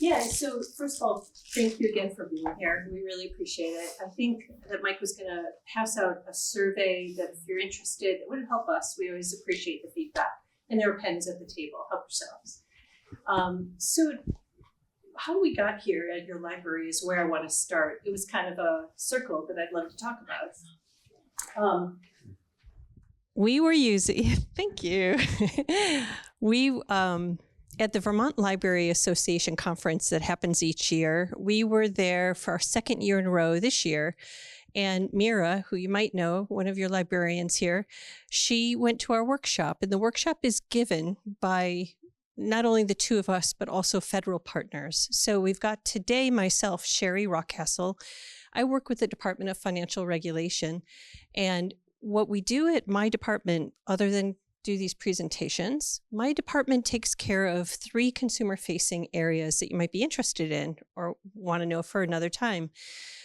Yeah, so first of all, thank you again for being here. We really appreciate it. I think that Mike was going to pass out a survey that if you're interested, it would help us. We always appreciate the feedback. And there are pens at the table. Help yourselves. So how we got here at your library is where I want to start. It was kind of a circle that I'd love to talk about. We were using, thank you. We, at the Vermont Library Association conference that happens each year, we were there for our second year in a row this year. And Mira, who you might know, one of your librarians here, she went to our workshop. And the workshop is given by not only the two of us, but also federal partners. So we've got today myself, Sherry Rockcastle. I work with the Department of Financial Regulation. And what we do at my department, other than do these presentations, my department takes care of 3 consumer-facing areas that you might be interested in or want to know for another time.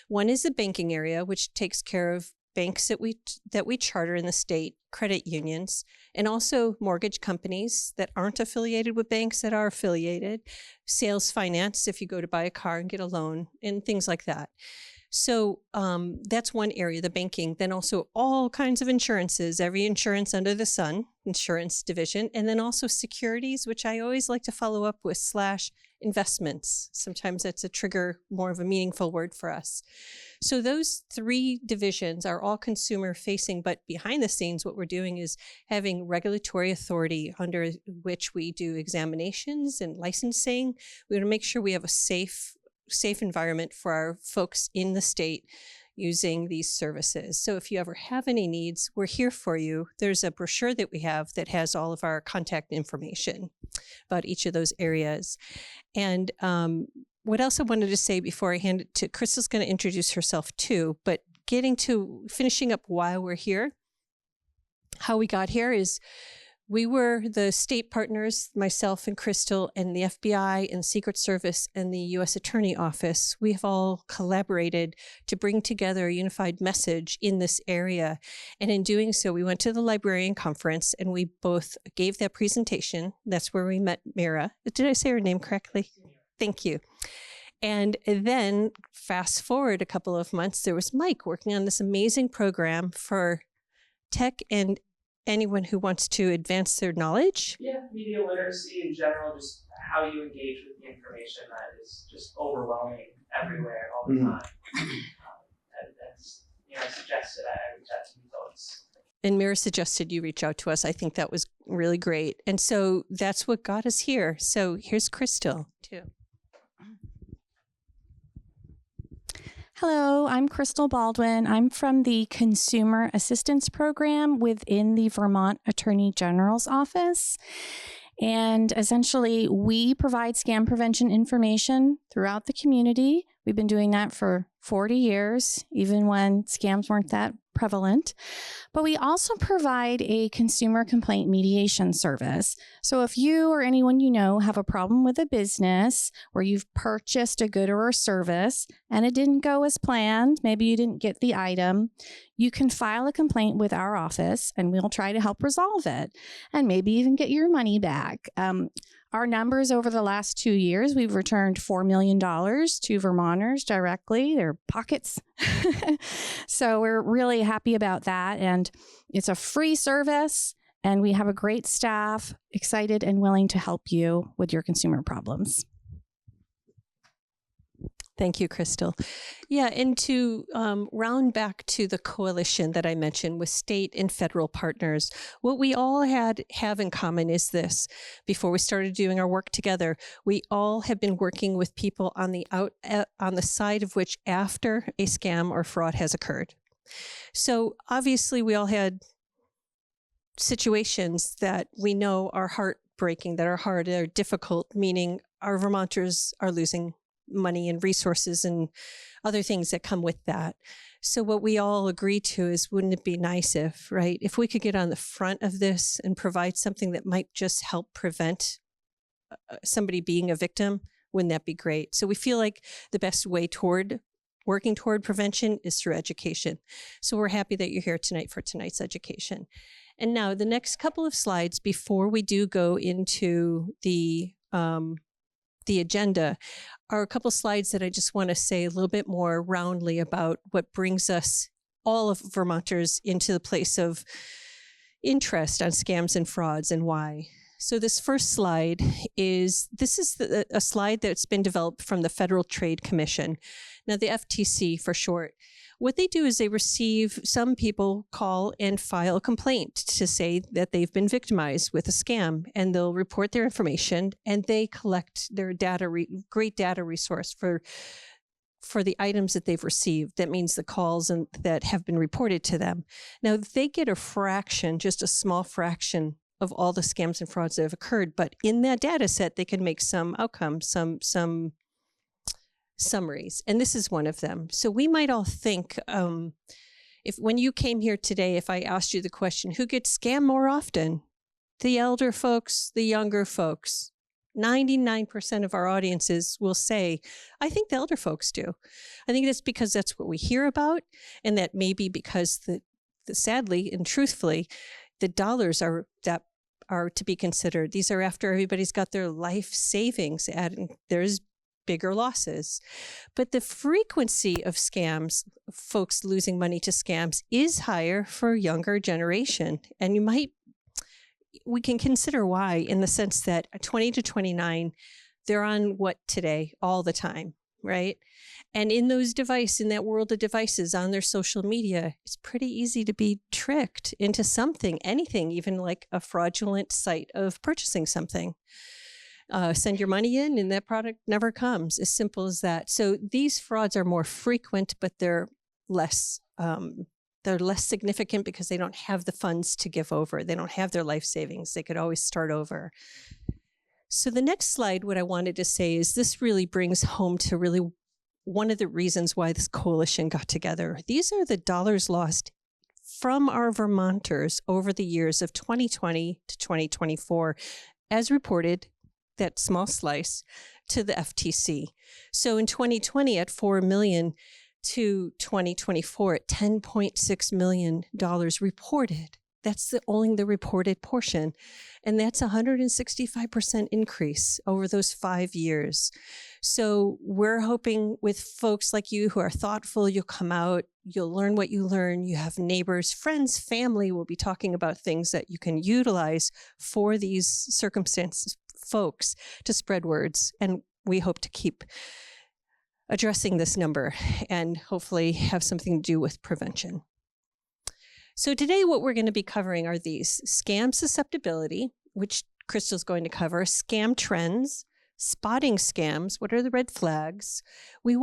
One is the banking area, which takes care of banks that we charter in the state, credit unions, and also mortgage companies that aren't affiliated with banks that are affiliated, sales finance if you go to buy a car and get a loan, and things like that. So that's one area, the banking. Then also all kinds of insurances, every insurance under the sun, insurance division, and then also securities, which I always like to follow up with / investments. Sometimes that's a trigger, more of a meaningful word for us. So those 3 divisions are all consumer facing, but behind the scenes, what we're doing is having regulatory authority under which we do examinations and licensing. We want to make sure we have a safe environment for our folks in the state using these services. So if you ever have any needs, we're here for you. There's a brochure that we have that has all of our contact information about each of those areas. And what else I wanted to say before I hand it to Crystal's going to introduce herself too, but finishing up while we're here, how we got here is we were the state partners, myself and Crystal, and the FBI and Secret Service and the U.S. Attorney Office. We have all collaborated to bring together a unified message in this area. And in doing so, we went to the librarian conference and we both gave that presentation. That's where we met Mira. Did I say her name correctly? Thank you. And then fast forward a couple of months, there was Mike working on this amazing program for tech and anyone who wants to advance their knowledge. Yeah, media literacy in general, just how you engage with the information that is just overwhelming everywhere all the time. That's, I suggested I reach out to you folks. And Mira suggested you reach out to us. I think that was really great. And so that's what got us here. So here's Crystal too. Hello, I'm Crystal Baldwin. I'm from the Consumer Assistance Program within the Vermont Attorney General's Office. And essentially, we provide scam prevention information throughout the community. We've been doing that for 40 years, even when scams weren't that prevalent. But we also provide a consumer complaint mediation service. So if you or anyone you know have a problem with a business where you've purchased a good or a service and it didn't go as planned, maybe you didn't get the item, you can file a complaint with our office and we'll try to help resolve it and maybe even get your money back. Our numbers over the last 2 years, we've returned $4 million to Vermonters directly, their pockets. So we're really happy about that. And it's a free service and we have a great staff excited and willing to help you with your consumer problems. Thank you, Crystal. Yeah, and to round back to the coalition that I mentioned with state and federal partners, what we all have in common is this. Before we started doing our work together, we all have been working with people on the side of which after a scam or fraud has occurred. So obviously we all had situations that we know are heartbreaking, that are hard, that are difficult, meaning our Vermonters are losing money and resources and other things that come with that. So what we all agree to is, wouldn't it be nice if we could get on the front of this and provide something that might just help prevent somebody being a victim? Wouldn't that be great? So we feel like the best way toward working toward prevention is through education. So we're happy that you're here tonight for tonight's education. And now the next couple of slides before we do go into the the agenda are a couple slides that I just want to say a little bit more roundly about what brings us, all of Vermonters, into the place of interest on scams and frauds and why. So this first slide is a slide that's been developed from the Federal Trade Commission. Now, the FTC for short. What they do is they receive, some people call and file a complaint to say that they've been victimized with a scam, and they'll report their information, and they collect their data, great data resource for the items that they've received. That means the calls that have been reported to them. Now, they get a fraction, just a small fraction of all the scams and frauds that have occurred, but in that data set, they can make some outcomes, some summaries, and this is one of them. So we might all think, if when you came here today, if I asked you the question, who gets scammed more often? The elder folks, the younger folks. 99% of our audiences will say, I think the elder folks do. I think that's because that's what we hear about, and that may be because sadly and truthfully, the dollars are to be considered. These are after everybody's got their life savings, and there's bigger losses. But the frequency of scams, folks losing money to scams, is higher for younger generation. And we can consider why, in the sense that 20 to 29, they're on what today all the time, right? And in that world of devices on their social media, it's pretty easy to be tricked into something, anything, even like a fraudulent site of purchasing something. Send your money in and that product never comes. As simple as that. So these frauds are more frequent, but they're less significant because they don't have the funds to give over. They don't have their life savings. They could always start over. So the next slide, what I wanted to say is this really brings home to really one of the reasons why this coalition got together. These are the dollars lost from our Vermonters over the years of 2020 to 2024, as reported, that small slice, to the FTC. So in 2020 at $4 million to 2024 at $10.6 million reported. That's only the reported portion. And that's 165% increase over those 5 years. So we're hoping with folks like you who are thoughtful, you'll come out, you'll learn what you learn. You have neighbors, friends, family will be talking about things that you can utilize for these circumstances, folks, to spread words. And we hope to keep addressing this number and hopefully have something to do with prevention. So today what we're going to be covering are these: scam susceptibility, which Crystal's going to cover, scam trends, spotting scams, what are the red flags. What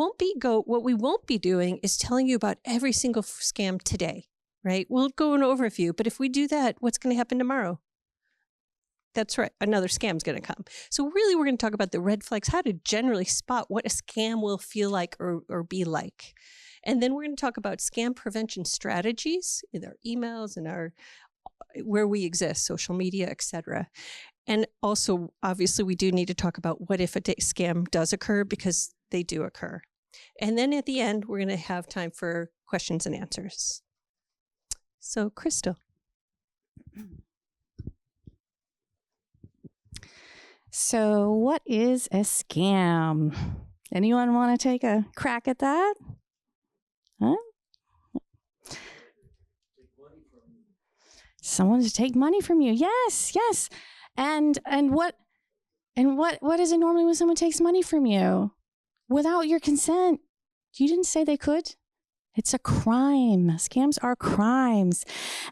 we won't be doing is telling you about every single scam today, right? We'll go an overview, but if we do that, what's going to happen tomorrow? That's right, another scam's going to come. So really, we're going to talk about the red flags, how to generally spot what a scam will feel like or be like. And then we're going to talk about scam prevention strategies in our emails and where we exist, social media, etc. And also, obviously, we do need to talk about what if a scam does occur, because they do occur. And then at the end, we're going to have time for questions and answers. So, Crystal. So what is a scam? Anyone want to take a crack at that? Huh? Someone to take money from you. Yes, yes. And what is it normally when someone takes money from you? Without your consent. You didn't say they could. It's a crime. Scams are crimes.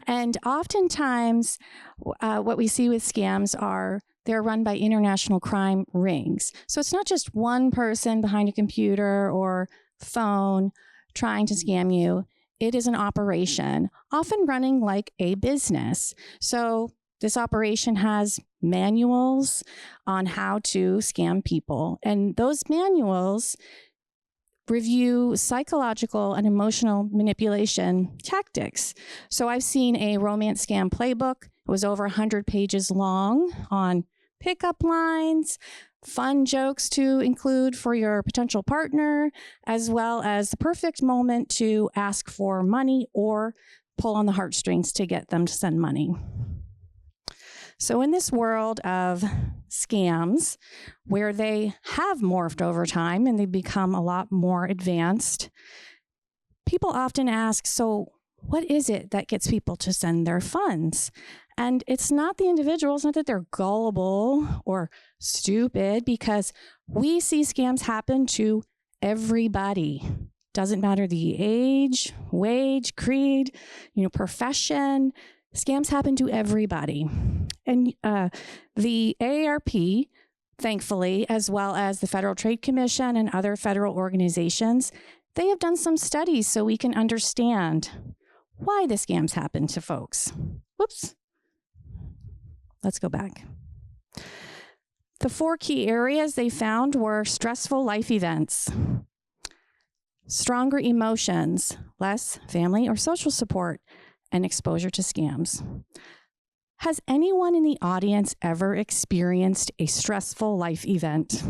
And oftentimes what we see with scams are they're run by international crime rings. So it's not just one person behind a computer or phone trying to scam you. It is an operation, often running like a business. So this operation has manuals on how to scam people. And those manuals review psychological and emotional manipulation tactics. So I've seen a romance scam playbook. It was over 100 pages long on pickup lines, fun jokes to include for your potential partner, as well as the perfect moment to ask for money or pull on the heartstrings to get them to send money. So in this world of scams, where they have morphed over time and they become a lot more advanced, people often ask, so what is it that gets people to send their funds? And it's not the individuals, not that they're gullible or stupid, because we see scams happen to everybody. Doesn't matter the age, wage, creed, profession. Scams happen to everybody. And the AARP, thankfully, as well as the Federal Trade Commission and other federal organizations, they have done some studies so we can understand why the scams happen to folks. Whoops. Let's go back. The 4 key areas they found were stressful life events, stronger emotions, less family or social support, and exposure to scams. Has anyone in the audience ever experienced a stressful life event?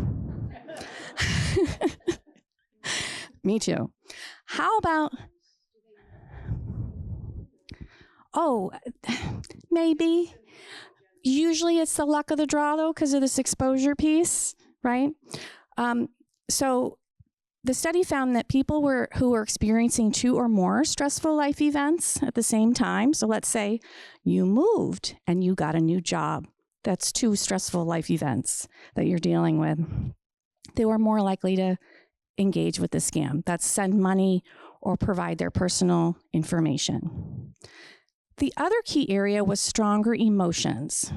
Me too. How about, maybe. Usually it's the luck of the draw, though, because of this exposure piece, right? So the study found that people who were experiencing 2 or more stressful life events at the same time, so let's say you moved and you got a new job. That's 2 stressful life events that you're dealing with. They were more likely to engage with the scam. That's send money or provide their personal information. The other key area was stronger emotions.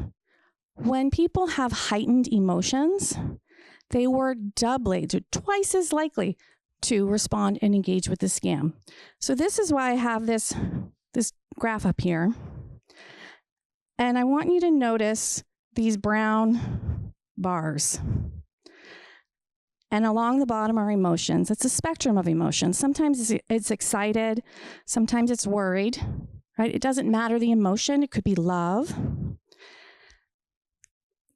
When people have heightened emotions, they were twice as likely to respond and engage with the scam. So this is why I have this graph up here. And I want you to notice these brown bars. And along the bottom are emotions. It's a spectrum of emotions. Sometimes it's excited, sometimes it's worried, right? It doesn't matter the emotion. It could be love.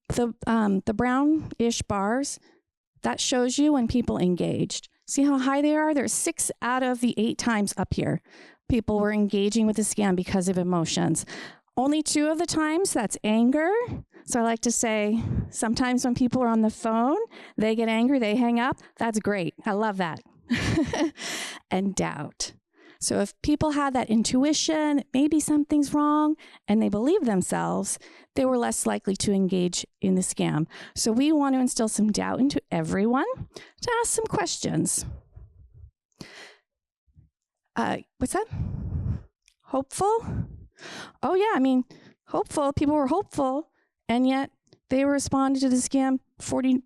The brownish bars, that shows you when people engaged. See how high they are? There's 6 out of the 8 times up here. People were engaging with the scam because of emotions. Only 2 of the times, that's anger. So I like to say, sometimes when people are on the phone, they get angry, they hang up. That's great. I love that. And doubt. So if people had that intuition, maybe something's wrong, and they believe themselves, they were less likely to engage in the scam. So we want to instill some doubt into everyone to ask some questions. What's that? Hopeful? Oh yeah, hopeful. People were hopeful, and yet they responded to the scam 49%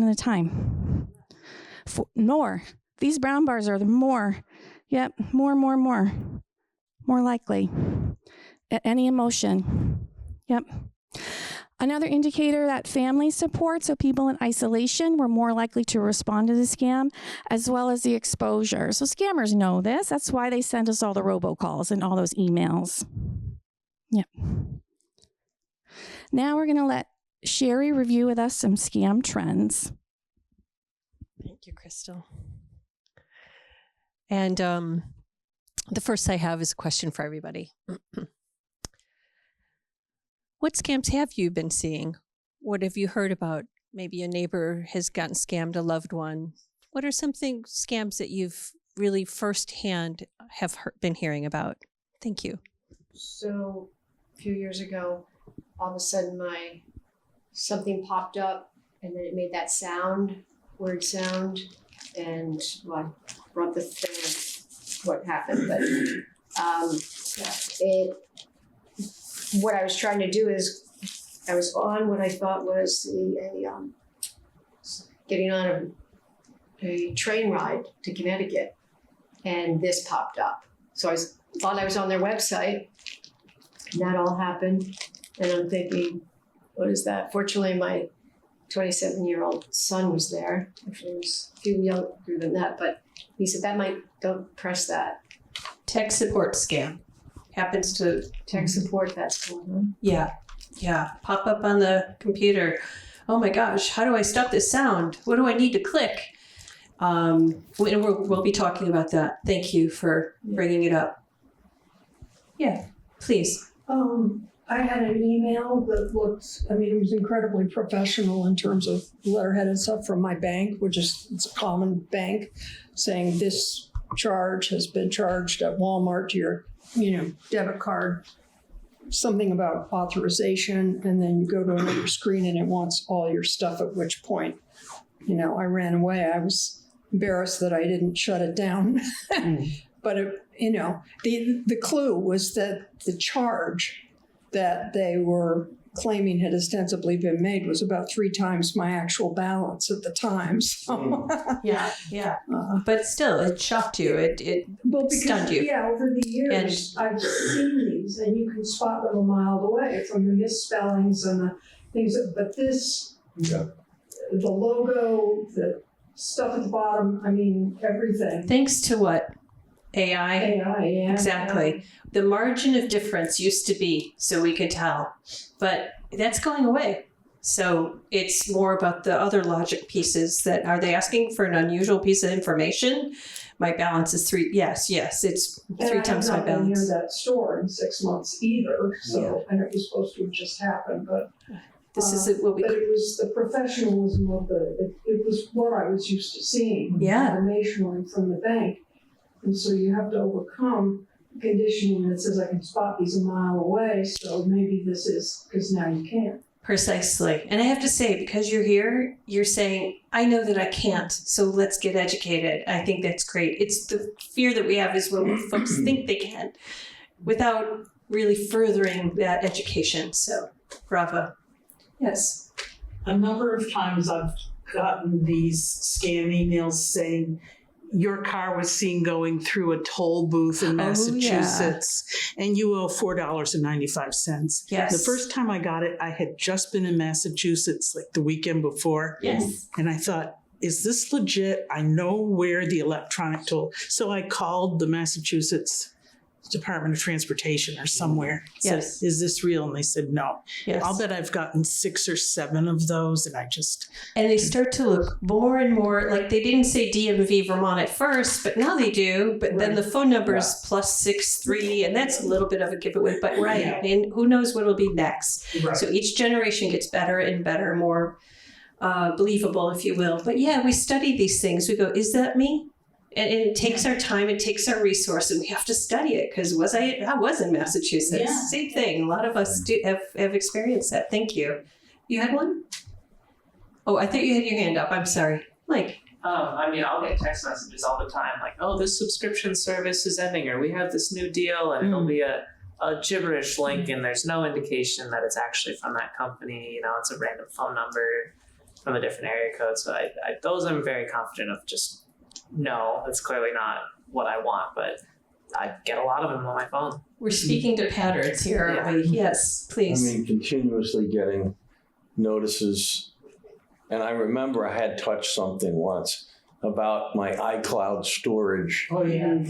of the time. More. These brown bars are the more. Yep, more likely. Any emotion. Yep. Another indicator that family support, so people in isolation were more likely to respond to the scam, as well as the exposure. So scammers know this. That's why they send us all the robocalls and all those emails. Yep. Now we're going to let Sherry review with us some scam trends. Thank you, Crystal. And the first I have is a question for everybody. What scams have you been seeing? What have you heard about? Maybe a neighbor has gotten scammed, a loved one. What are some scams that you've really firsthand have been hearing about? Thank you. So a few years ago, all of a sudden something popped up and then it made that word sound, and I brought the thing what happened, but what I was trying to do is I was on what I thought was getting on a train ride to Connecticut, and this popped up. So I thought I was on their website, and that all happened, and I'm thinking, what is that? Fortunately, my 27-year-old son was there. Actually, he was a few younger than that, but he said, don't press that. Tech support scam. Happens to Tech support, that's going on. Yeah. Pop up on the computer. Oh my gosh, how do I stop this sound? What do I need to click? We'll be talking about that. Thank you for bringing it up. Yeah, please. I had an email that looked, I mean, it was incredibly professional in terms of letterhead and stuff from my bank, which is, it's a common bank, saying this charge has been charged at Walmart to your, debit card, something about authorization, and then you go to another screen and it wants all your stuff, at which point, I ran away. I was embarrassed that I didn't shut it down. But, the clue was that the charge that they were claiming had ostensibly been made was about 3 times my actual balance at the time. So, Yeah. But still, it shocked you. It stunned you. Yeah, over the years, I've seen these, and you can spot them a mile away from the misspellings and the things. But this, the logo, the stuff at the bottom, I mean, everything. Thanks to what? AI? AI, yeah. Exactly. The margin of difference used to be so we could tell, but that's going away. So it's more about the other logic pieces that are they asking for an unusual piece of information? My balance is 3. Yes, it's 3 times my And I have not been balance. near that store in 6 months either, so I know it was supposed to have just happened, but. This is what we. But it was the professionalism of it was what I was used to seeing. Yeah. Informationally from the bank. And so you have to overcome conditioning that says I can spot these a mile away, so maybe this is, because now you can't. Precisely. And I have to say, because you're here, you're saying, I know that I can't, so let's get educated. I think that's great. It's the fear that we have is when folks think they can without really furthering that education. So, bravo. Yes. A number of times I've gotten these scam emails saying your car was seen going through a toll booth in Massachusetts and you owe $4.95. Yes. The first time I got it, I had just been in Massachusetts like the weekend before. Yes. And I thought, is this legit? I know where the electronic toll. So I called the Massachusetts Department of Transportation or somewhere. Yes. Said, is this real? And they said, no. Yes. I'll bet I've gotten 6 or 7 of those, and And they start to look more and more like they didn't say DMV Vermont at first, but now they do. But then the phone number is +63, and that's a little bit of a giveaway. But and who knows what will be next? Right. So each generation gets better and better, more believable, if you will. But yeah, we study these things. We go, is that me? And it takes our time, it takes our resource, and we have to study it because I was in Massachusetts. Yeah. Same thing. A lot of us have experienced that. Thank you. You had one? Oh, I thought you had your hand up. I'm sorry. Mike. I mean, I'll get text messages all the time like, oh, this subscription service is ending, or we have this new deal, and it'll be a gibberish link, and there's no indication that it's actually from that company. It's a random phone number from a different area code. So I those I'm very confident of just, no, that's clearly not what I want, but I get a lot of them on my phone. We're speaking to patterns here, aren't we? Yes, please. I mean, continuously getting notices. And I remember I had touched something once about my iCloud storage. Oh, yeah.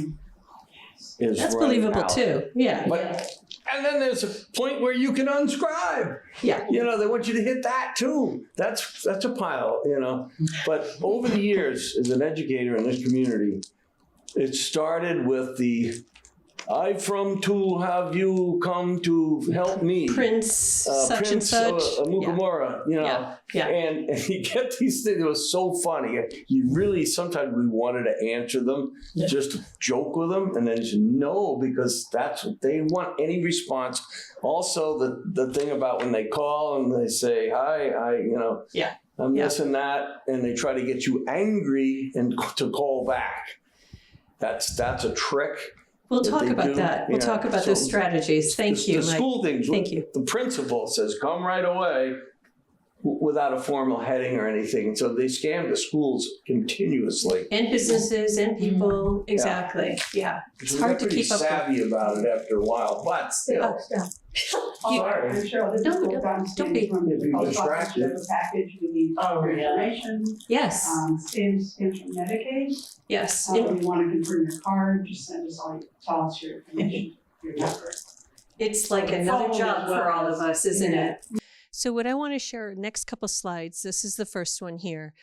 Is That's running believable out. too. Yeah. But, and then there's a point where you can unscribe. Yeah. They want you to hit that too. That's a pile, But over the years, as an educator in this community, it started with the to have you come to help me. Prince such and such. Mukamura, Yeah. And you get these things. It was so funny. Sometimes we wanted to answer them, just to joke with them, and then you said no, because that's what they want, any response. Also, the thing about when they call and they say, hi, I'm this and that, and they try to get you angry and to call back. That's a trick. We'll talk about that. We'll talk about those strategies. Thank you, The Mike. school things. Thank you. The principal says, come right away, without a formal heading or anything. So they scam the schools continuously. And businesses and people. Exactly. Yeah. It's hard to keep up with. Savvy about it after a while, but still. Sorry, I'm sure other people have gotten don't be- scammed from If the you're post office. distracted. We have a package, we need your information, Yes. scams from Medicaid. Yes. You want to confirm your card, just send us tell us your information, your number. It's like another Follow job as well for all of as- us, isn't yeah. it? So what I want to share next couple slides, this is the first one here.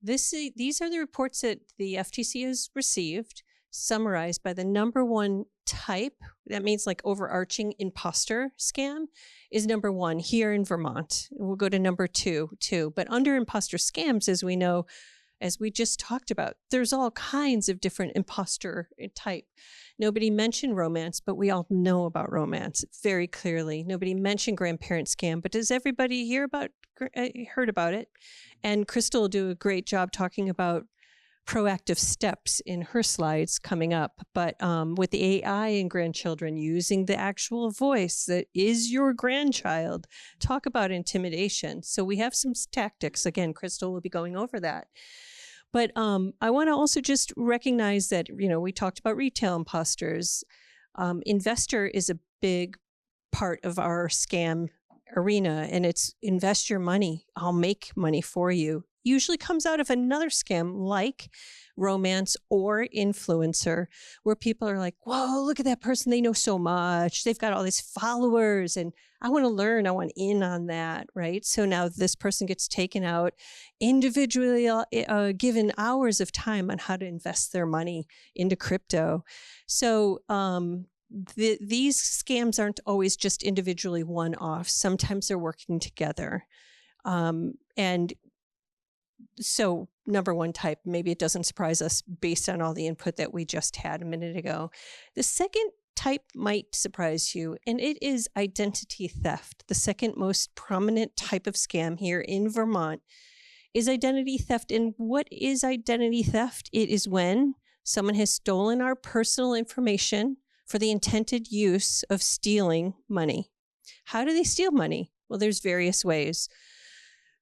These are the reports that the FTC has received. summarized by the number one type, that means like overarching imposter scam, is number one here in Vermont. We'll go to number two too. But under imposter scams, as we know, as we just talked about, there's all kinds of different imposter type. Nobody mentioned romance, but we all know about romance very clearly. Nobody mentioned grandparent scam, but does everybody heard about it? And Crystal will do a great job talking about proactive steps in her slides coming up. But with the AI and grandchildren, using the actual voice that is your grandchild, talk about intimidation. So we have some tactics. Again, Crystal will be going over that. But I want to also just recognize that, we talked about retail imposters. Investor is a big part of our scam arena, and it's invest your money. I'll make money for you. Usually comes out of another scam like romance or influencer, where people are like, whoa, look at that person. They know so much. They've got all these followers and I want to learn. I want in on that, right? So now this person gets taken out individually, given hours of time on how to invest their money into crypto. So these scams aren't always just individually one-off. Sometimes they're working together. And so number one type, maybe it doesn't surprise us based on all the input that we just had a minute ago. The second type might surprise you, and it is identity theft. The second most prominent type of scam here in Vermont is identity theft. And what is identity theft? It is when someone has stolen our personal information for the intended use of stealing money. How do they steal money? Well, there's various ways.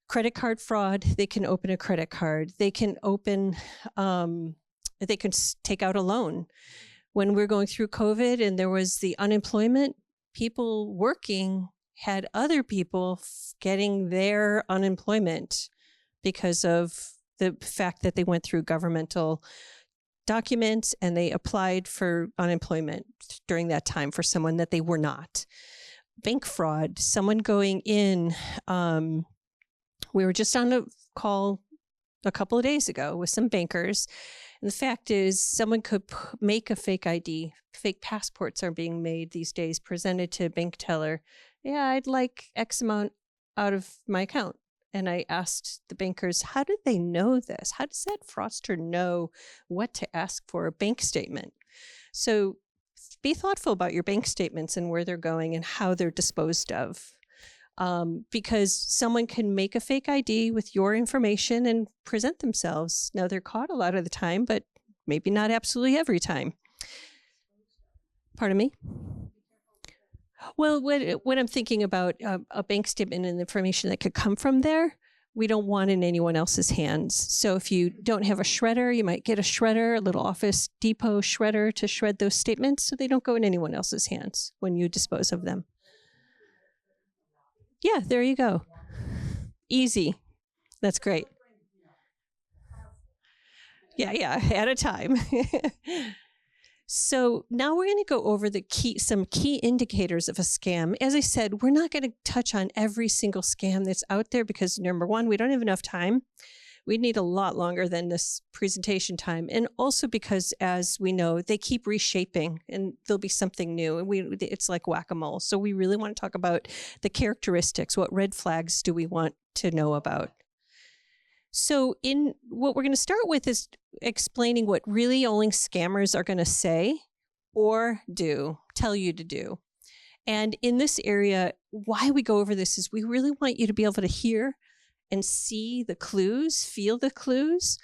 Credit card fraud, they can open a credit card. They can take out a loan. When we're going through COVID and there was the unemployment, people working had other people getting their unemployment because of the fact that they went through governmental documents and they applied for unemployment during that time for someone that they were not. Bank fraud, someone going in, we were just on a call a couple of days ago with some bankers. And the fact is, someone could make a fake ID. Fake passports are being made these days, presented to a bank teller. Yeah, I'd like X amount out of my account. And I asked the bankers, how did they know this? How does that fraudster know what to ask for a bank statement? So be thoughtful about your bank statements and where they're going and how they're disposed of. Because someone can make a fake ID with your information and present themselves. Now, they're caught a lot of the time, but maybe not absolutely every time. Pardon me? Well, when I'm thinking about a bank statement and the information that could come from there, we don't want in anyone else's hands. So if you don't have a shredder, you might get a shredder, a little Office Depot shredder to shred those statements so they don't go in anyone else's hands when you dispose of them. Yeah, there you go. Easy. That's great. Yeah, at a time. So now we're going to go over some key indicators of a scam. As I said, we're not going to touch on every single scam that's out there because, number one, we don't have enough time. We'd need a lot longer than this presentation time. And also because, as we know, they keep reshaping and there'll be something new. And it's like whack-a-mole. So we really want to talk about the characteristics. What red flags do we want to know about? So what we're going to start with is explaining what really only scammers are going to say or tell you to do. And in this area, why we go over this is we really want you to be able to hear and see the clues, feel the clues.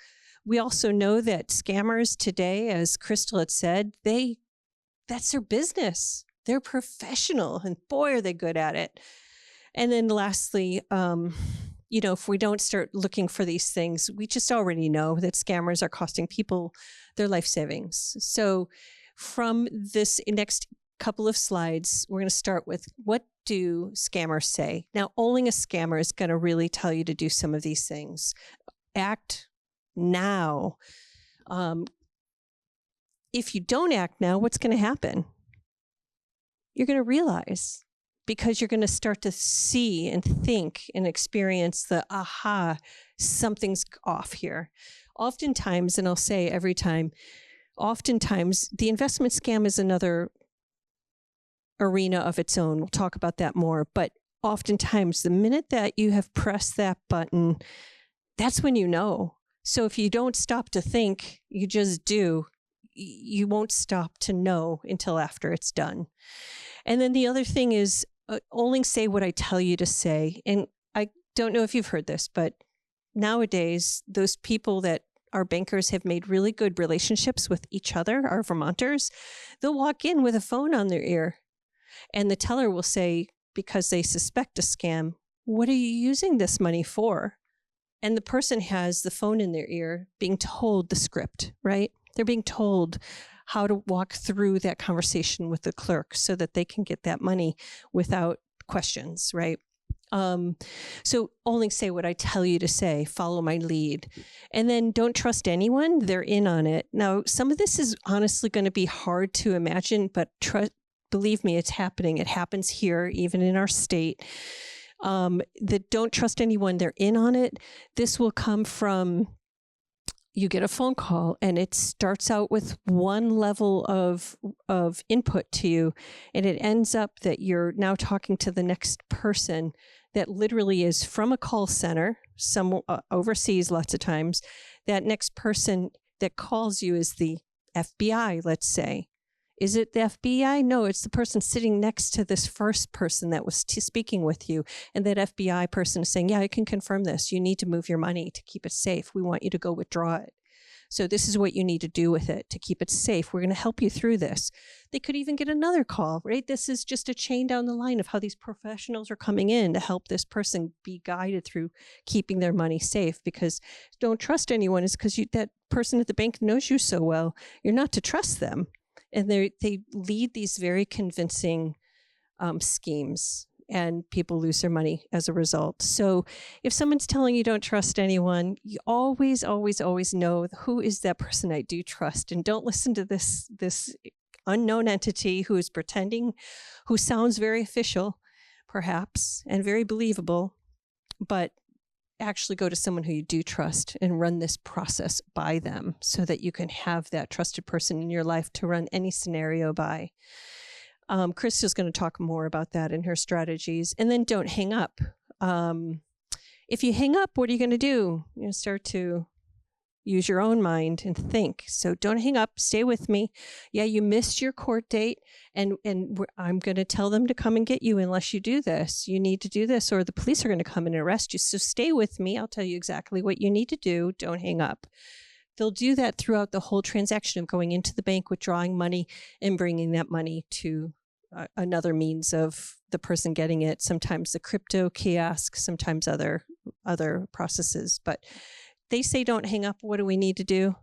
We also know that scammers today, as Crystal had said, that's their business. They're professional, and boy, are they good at it. And then lastly, if we don't start looking for these things, we just already know that scammers are costing people their life savings. So from this next couple of slides, we're going to start with what do scammers say? Now, only a scammer is going to really tell you to do some of these things. Act now. If you don't act now, what's going to happen? You're going to realize, because you're going to start to see and think and experience the aha, something's off here. Oftentimes, and I'll say every time, oftentimes the investment scam is another arena of its own. We'll talk about that more. But oftentimes, the minute that you have pressed that button, that's when you know. So if you don't stop to think, you just do, you won't stop to know until after it's done. And then the other thing is only say what I tell you to say. And I don't know if you've heard this, but nowadays, those people that our bankers have made really good relationships with each other, our Vermonters, they'll walk in with a phone on their ear. And the teller will say, because they suspect a scam, what are you using this money for? And the person has the phone in their ear being told the script, right? They're being told how to walk through that conversation with the clerk so that they can get that money without questions, right? So only say what I tell you to say, follow my lead. And then don't trust anyone, they're in on it. Now, some of this is honestly going to be hard to imagine, but believe me, it's happening. It happens here, even in our state. That don't trust anyone, they're in on it. This will come from, you get a phone call and it starts out with one level of input to you, and it ends up that you're now talking to the next person that literally is from a call center, some overseas lots of times. That next person that calls you is the FBI, let's say. Is it the FBI? No, it's the person sitting next to this first person that was speaking with you. And that FBI person is saying, yeah, I can confirm this. You need to move your money to keep it safe. We want you to go withdraw it. So this is what you need to do with it to keep it safe. We're going to help you through this. They could even get another call, right? This is just a chain down the line of how these professionals are coming in to help this person be guided through keeping their money safe. Because don't trust anyone is because that person at the bank knows you so well. You're not to trust them. And they lead these very convincing schemes, and people lose their money as a result. So if someone's telling you don't trust anyone, you always, always, always know who is that person I do trust. And don't listen to this unknown entity who is pretending, who sounds very official, perhaps, and very believable, but actually go to someone who you do trust and run this process by them so that you can have that trusted person in your life to run any scenario by. Crystal's going to talk more about that in her strategies. And then don't hang up. If you hang up, what are you going to do? You're going to start to use your own mind and think. So don't hang up. Stay with me. Yeah, you missed your court date, and I'm going to tell them to come and get you unless you do this. You need to do this, or the police are going to come and arrest you. So stay with me. I'll tell you exactly what you need to do. Don't hang up. They'll do that throughout the whole transaction of going into the bank, withdrawing money, and bringing that money to another means of the person getting it. Sometimes the crypto kiosk, sometimes other processes. But they say don't hang up. What do we need to do?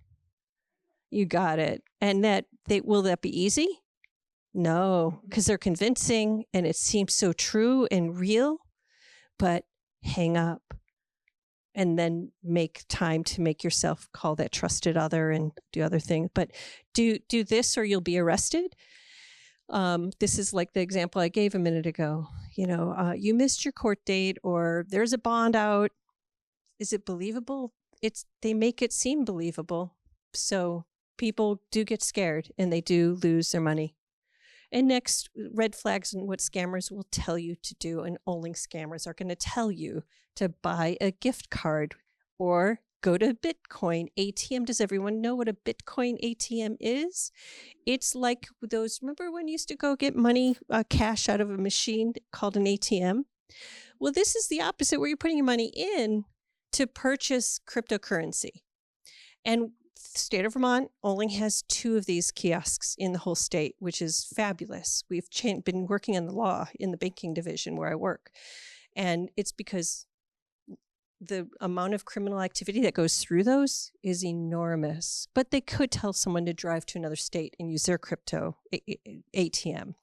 You got it. And will that be easy? No, because they're convincing and it seems so true and real. But hang up. And then make time to make yourself call that trusted other and do other things. But do this or you'll be arrested. This is like the example I gave a minute ago. You missed your court date, or there's a bond out. Is it believable? They make it seem believable. So people do get scared and they do lose their money. And next, red flags and what scammers will tell you to do, and only scammers are going to tell you to buy a gift card or go to Bitcoin ATM. Does everyone know what a Bitcoin ATM is? It's like those, remember when you used to go get money, cash out of a machine called an ATM? Well, this is the opposite, where you're putting your money in to purchase cryptocurrency. And the state of Vermont only has 2 of these kiosks in the whole state, which is fabulous. We've been working on the law in the banking division where I work. And it's because the amount of criminal activity that goes through those is enormous. But they could tell someone to drive to another state and use their crypto ATM.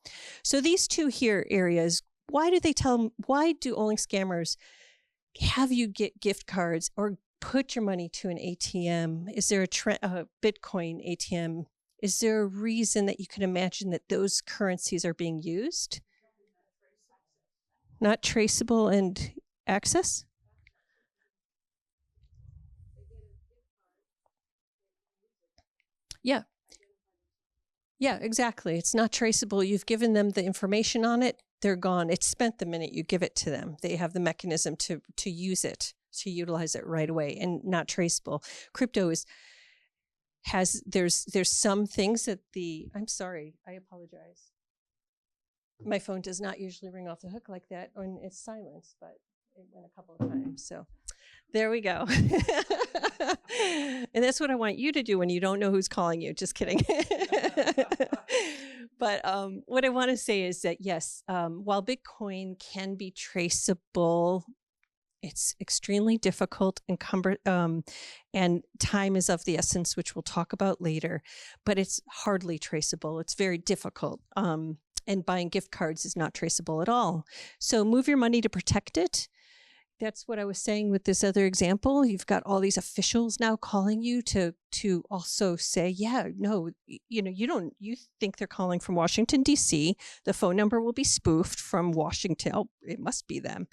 So these 2 here areas, why do only scammers have you get gift cards or put your money to an ATM? Is there a Bitcoin ATM? Is there a reason that you can imagine that those currencies are being used? Not traceable and access? Yeah. Yeah, exactly. It's not traceable. You've given them the information on it. They're gone. It's spent the minute you give it to them. They have the mechanism to use it, to utilize it right away, and not traceable. Crypto there's some things that I'm sorry, I apologize. My phone does not usually ring off the hook like that, and it's silenced, but it went a couple of times. So there we go. And that's what I want you to do when you don't know who's calling you. Just kidding. But what I want to say is that, yes, while Bitcoin can be traceable, it's extremely difficult and time is of the essence, which we'll talk about later, but it's hardly traceable. It's very difficult. And buying gift cards is not traceable at all. So move your money to protect it. That's what I was saying with this other example. You've got all these officials now calling you to also say, yeah, no, you think they're calling from Washington, D.C. The phone number will be spoofed from Washington. Oh, it must be them.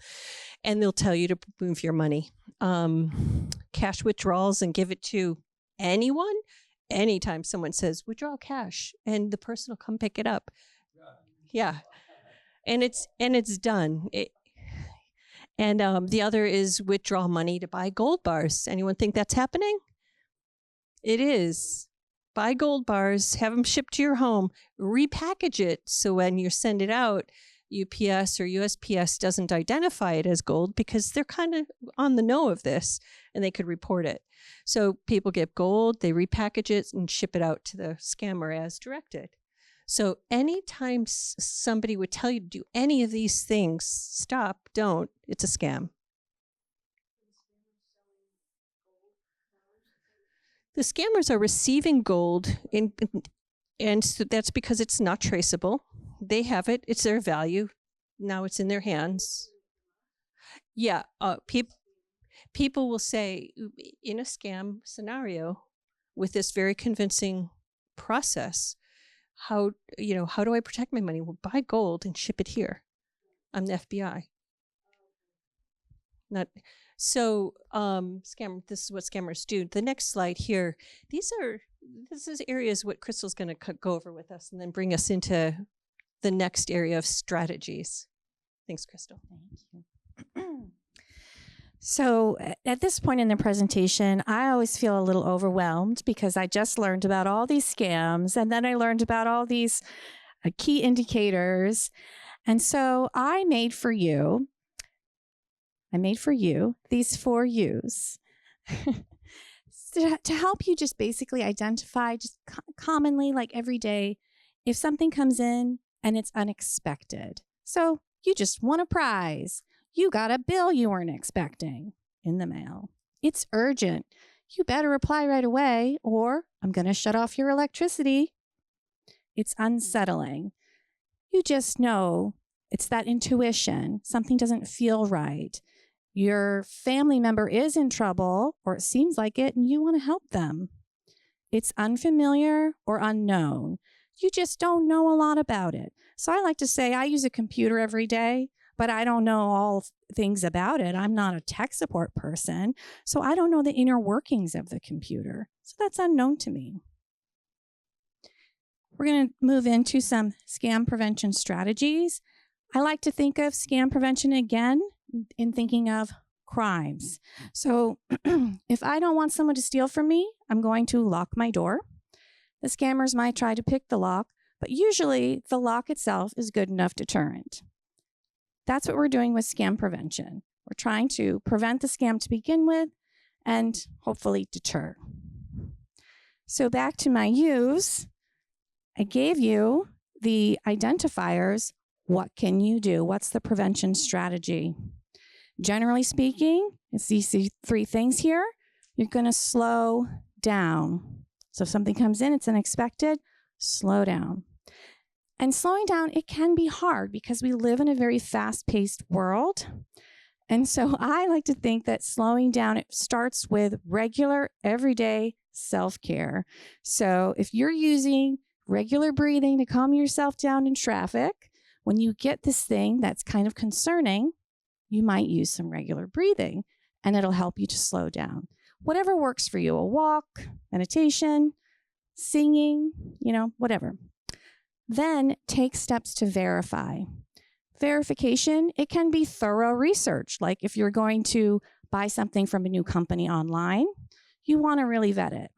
And they'll tell you to move your money. Cash withdrawals and give it to anyone. Anytime someone says, withdraw cash, and the person will come pick it up. Yeah. And it's done. The other is withdraw money to buy gold bars. Anyone think that's happening? It is. Buy gold bars, have them shipped to your home, repackage it so when you send it out, UPS or USPS doesn't identify it as gold because they're kind of on the know of this and they could report it. So people get gold, they repackage it and ship it out to the scammer as directed. So anytime somebody would tell you to do any of these things, stop, don't. It's a scam. The scammers are receiving gold, and so that's because it's not traceable. They have it. It's their value. Now it's in their hands. Yeah. People will say, in a scam scenario, with this very convincing process, how do I protect my money? Well, buy gold and ship it here. I'm the FBI. This is what scammers do. The next slide here, this is areas what Crystal's going to go over with us and then bring us into the next area of strategies. Thanks, Crystal. Thank you. So at this point in the presentation, I always feel a little overwhelmed because I just learned about all these scams and then I learned about all these key indicators. And so I made for you these 4 U's to help you just basically identify just commonly, like every day, if something comes in and it's unexpected. So you just won a prize. You got a bill you weren't expecting in the mail. It's urgent. You better reply right away or I'm going to shut off your electricity. It's unsettling. You just know it's that intuition. Something doesn't feel right. Your family member is in trouble, or it seems like it, and you want to help them. It's unfamiliar or unknown. You just don't know a lot about it. So I like to say I use a computer every day, but I don't know all things about it. I'm not a tech support person, so I don't know the inner workings of the computer. So that's unknown to me. We're going to move into some scam prevention strategies. I like to think of scam prevention again in thinking of crimes. So if I don't want someone to steal from me, I'm going to lock my door. The scammers might try to pick the lock, but usually the lock itself is good enough deterrent. That's what we're doing with scam prevention. We're trying to prevent the scam to begin with and hopefully deter. So back to my U's, I gave you the identifiers. What can you do? What's the prevention strategy? Generally speaking, it's these 3 things here. You're going to slow down. So if something comes in, it's unexpected, slow down. And slowing down, it can be hard because we live in a very fast-paced world. And so I like to think that slowing down, it starts with regular, everyday self-care. So if you're using regular breathing to calm yourself down in traffic, when you get this thing that's kind of concerning, you might use some regular breathing and it'll help you to slow down. Whatever works for you, a walk, meditation, singing, whatever. Then take steps to verify. Verification, it can be thorough research. Like if you're going to buy something from a new company online, you want to really vet it.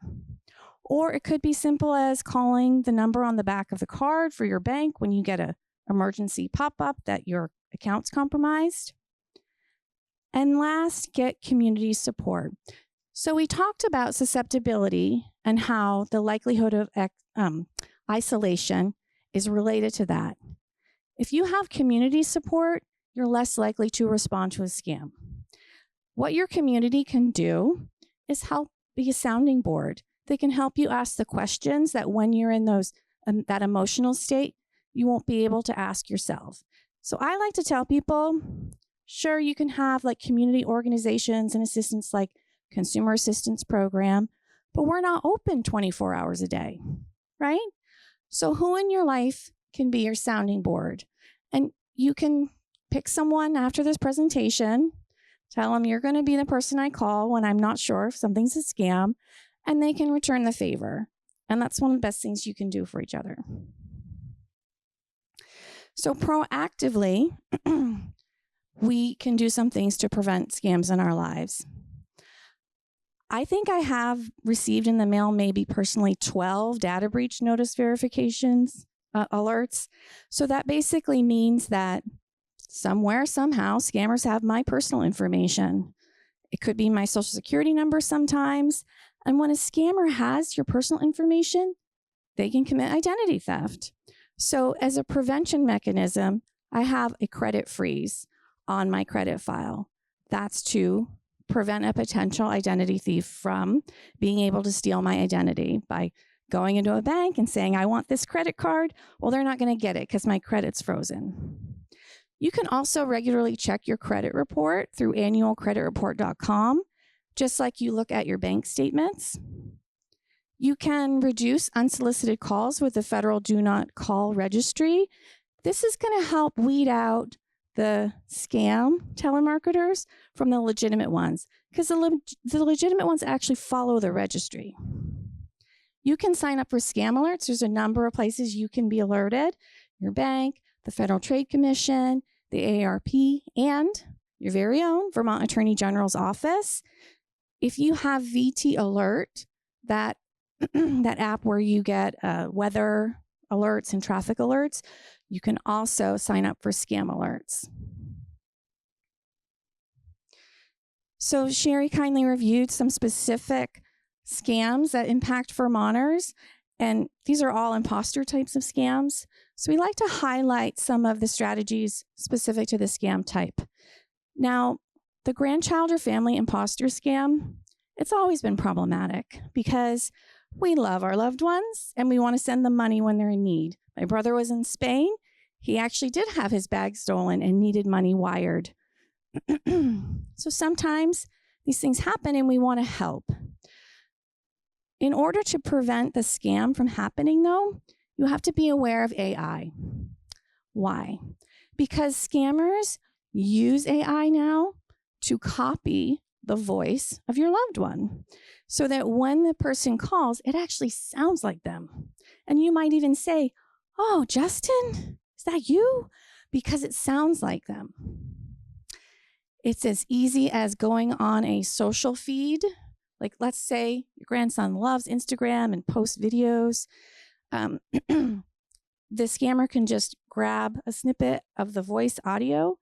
Or it could be simple as calling the number on the back of the card for your bank when you get an emergency pop-up that your account's compromised. And last, get community support. So we talked about susceptibility and how the likelihood of isolation is related to that. If you have community support, you're less likely to respond to a scam. What your community can do is help be a sounding board. They can help you ask the questions that when you're in that emotional state, you won't be able to ask yourself. So I like to tell people, sure, you can have like community organizations and assistance like Consumer Assistance Program, but we're not open 24 hours a day, right? So who in your life can be your sounding board? And you can pick someone after this presentation, tell them you're going to be the person I call when I'm not sure if something's a scam, and they can return the favor. And that's one of the best things you can do for each other. So proactively, we can do some things to prevent scams in our lives. I think I have received in the mail maybe personally 12 data breach notice verifications, alerts. So that basically means that somewhere, somehow, scammers have my personal information. It could be my social security number sometimes. And when a scammer has your personal information, they can commit identity theft. So as a prevention mechanism, I have a credit freeze on my credit file. That's to prevent a potential identity thief from being able to steal my identity by going into a bank and saying, I want this credit card. Well, they're not going to get it because my credit's frozen. You can also regularly check your credit report through annualcreditreport.com, just like you look at your bank statements. You can reduce unsolicited calls with the federal Do Not Call registry. This is going to help weed out the scam telemarketers from the legitimate ones, because the legitimate ones actually follow the registry. You can sign up for scam alerts. There's a number of places you can be alerted: your bank, the Federal Trade Commission, the AARP, and your very own Vermont Attorney General's office. If you have VT Alert, that app where you get weather alerts and traffic alerts, you can also sign up for scam alerts. So Sherry kindly reviewed some specific scams that impact Vermonters, and these are all imposter types of scams. So we like to highlight some of the strategies specific to the scam type. Now, the grandchild or family imposter scam, it's always been problematic because we love our loved ones and we want to send them money when they're in need. My brother was in Spain. He actually did have his bag stolen and needed money wired. So sometimes these things happen and we want to help. In order to prevent the scam from happening, though, you have to be aware of AI. Why? Because scammers use AI now to copy the voice of your loved one, so that when the person calls, it actually sounds like them. And you might even say, oh, Justin, is that you? Because it sounds like them. It's as easy as going on a social feed. Like, let's say your grandson loves Instagram and posts videos. The scammer can just grab a snippet of the voice audio,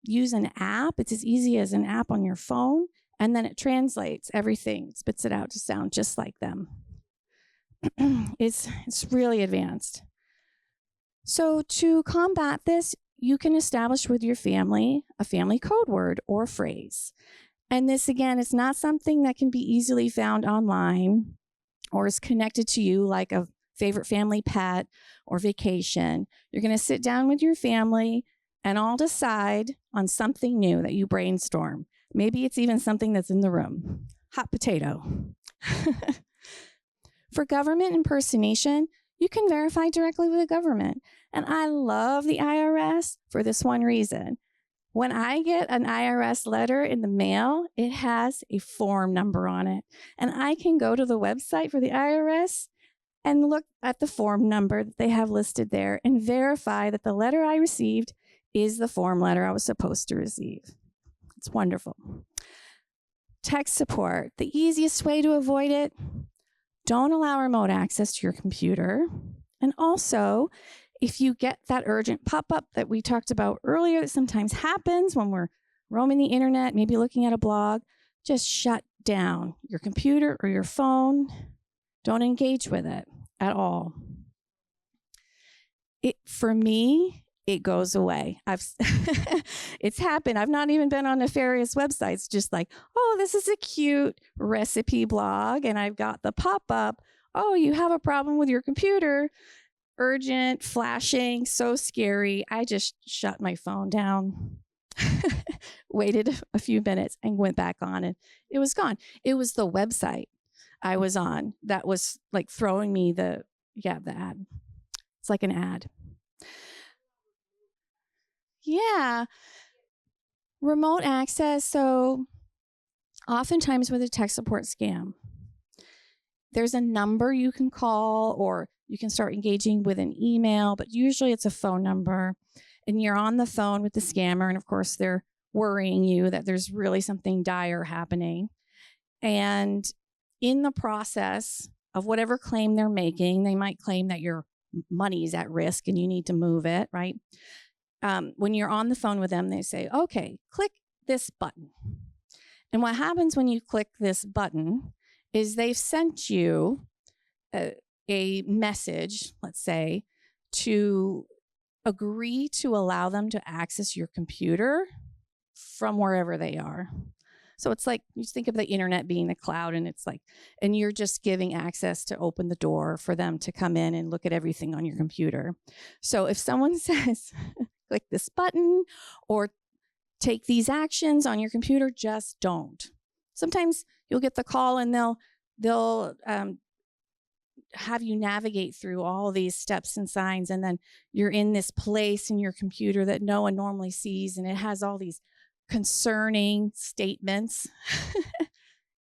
use an app. It's as easy as an app on your phone, and then it translates everything, spits it out to sound just like them. It's really advanced. So to combat this, you can establish with your family a family code word or phrase. And this, again, is not something that can be easily found online or is connected to you like a favorite family pet or vacation. You're going to sit down with your family and all decide on something new that you brainstorm. Maybe it's even something that's in the room. Hot potato. For government impersonation, you can verify directly with the government. And I love the IRS for this one reason. When I get an IRS letter in the mail, it has a form number on it. And I can go to the website for the IRS and look at the form number that they have listed there and verify that the letter I received is the form letter I was supposed to receive. It's wonderful. Tech support, the easiest way to avoid it, don't allow remote access to your computer. And also, if you get that urgent pop-up that we talked about earlier that sometimes happens when we're roaming the internet, maybe looking at a blog, just shut down your computer or your phone. Don't engage with it at all. For me, it goes away. It's happened. I've not even been on nefarious websites, just like, oh, this is a cute recipe blog, and I've got the pop-up, oh, you have a problem with your computer, urgent, flashing, so scary. I just shut my phone down, waited a few minutes, and went back on, and it was gone. It was the website I was on that was like throwing me the ad. It's like an ad. Yeah. Remote access. So oftentimes with a tech support scam, there's a number you can call, or you can start engaging with an email, but usually it's a phone number, and you're on the phone with the scammer. And of course, they're worrying you that there's really something dire happening. And in the process of whatever claim they're making, they might claim that your money is at risk and you need to move it, right? When you're on the phone with them, they say, okay, click this button. And what happens when you click this button is they've sent you a message, let's say, to agree to allow them to access your computer from wherever they are. So it's like, you think of the internet being the cloud, and it's like, and you're just giving access to open the door for them to come in and look at everything on your computer. So if someone says, click this button or take these actions on your computer, just don't. Sometimes you'll get the call and they'll have you navigate through all these steps and signs, and then you're in this place in your computer that no one normally sees, and it has all these concerning statements.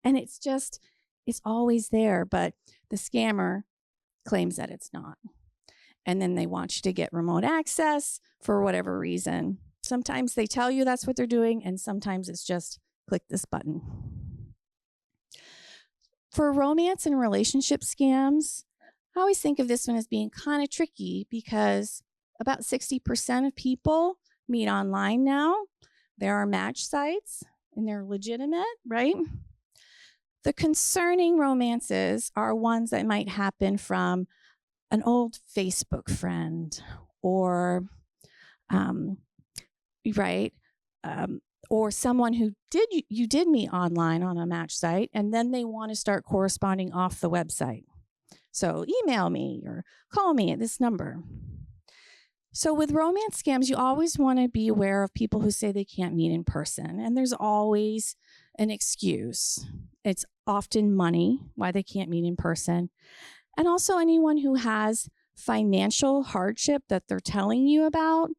And it's always there, but the scammer claims that it's not. And then they want you to get remote access for whatever reason. Sometimes they tell you that's what they're doing, and sometimes it's just click this button. For romance and relationship scams, I always think of this one as being kind of tricky because about 60% of people meet online now. There are match sites, and they're legitimate, right? The concerning romances are ones that might happen from an old Facebook friend, or or someone who you did meet online on a match site, and then they want to start corresponding off the website. So email me or call me at this number. So with romance scams, you always want to be aware of people who say they can't meet in person, and there's always an excuse. It's often money, why they can't meet in person. And also anyone who has financial hardship that they're telling you about,